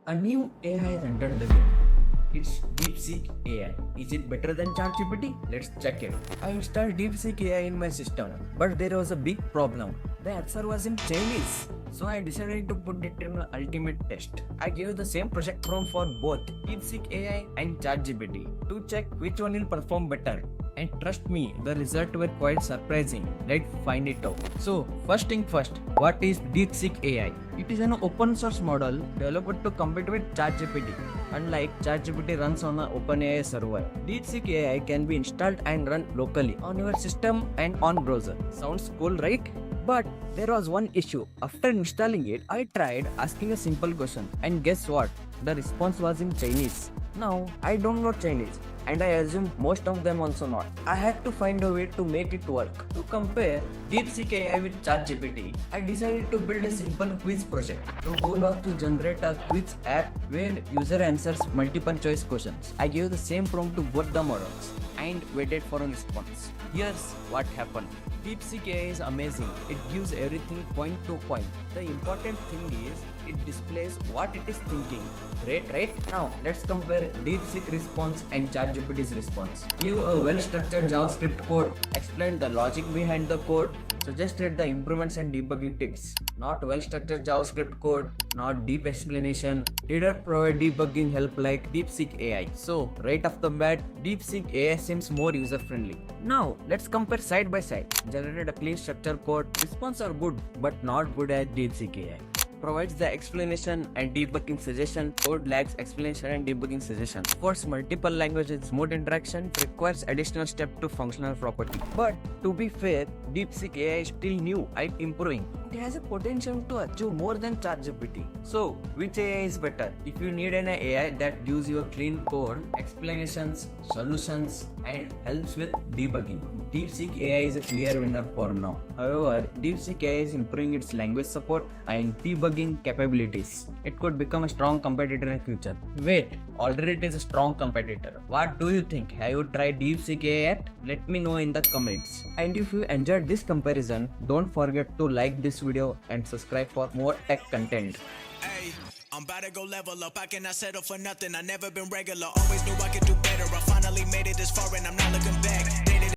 A new AI has entered the game. It's DeepSeek AI. Is it better than ChatGPT? Let's check it. I installed DeepSeek AI in my system, but there was a big problem. The answer was in Chinese. So I decided to put it in an ultimate test. I gave the same project prompt for both DeepSeek AI and ChatGPT to check which one will perform better. And trust me, the results were quite surprising. Let's find it out. So, first thing first, what is DeepSeek AI? It is an open source model developed to compete with ChatGPT. Unlike ChatGPT runs on an OpenAI server, DeepSeek AI can be installed and run locally on your system and on browser. Sounds cool, right? But there was one issue. After installing it, I tried asking a simple question, and guess what? The response was in Chinese. Now, I don't know Chinese, and I assume most of them also not. I had to find a way to make it work. To compare DeepSeek AI with ChatGPT, I decided to build a simple quiz project. The goal was to generate a quiz app where user answers multiple choice questions. I gave the same prompt to both the models and waited for a response. Here's what happened. DeepSeek AI is amazing. It gives everything point to point. The important thing is it displays what it is thinking. Great, right? Now let's compare DeepSeek response and ChatGPT's response. Give a well-structured JavaScript code, explain the logic behind the code, suggested the improvements and debugging tips. Not well-structured JavaScript code, not deep explanation, didn't provide debugging help like DeepSeek AI. So, right off the bat, DeepSeek AI seems more user-friendly. Now, let's compare side by side. Generated a clean structured code, response are good, but not good as DeepSeek AI. Provides the explanation and debugging suggestion. Code lacks explanation and debugging suggestion. Supports multiple languages. Smooth interaction. Requires additional step to functional property. But to be fair, DeepSeek AI is still new and improving. It has a potential to achieve more than ChatGPT. So, which AI is better? If you need an AI that gives you a clean code, explanations, solutions, and helps with debugging, DeepSeek AI is a clear winner for now. However, DeepSeek AI is improving its language support and debugging capabilities. It could become a strong competitor in the future. Wait, already it is a strong competitor. What do you think? Have you tried DeepSeek AI yet? Let me know in the comments. And if you enjoyed this comparison, don't forget to like this video and subscribe for more tech content. Hey, I'm about to go level up. I cannot settle for nothing. I never been regular. Always knew I could do better. I finally made it this far and I'm not looking back.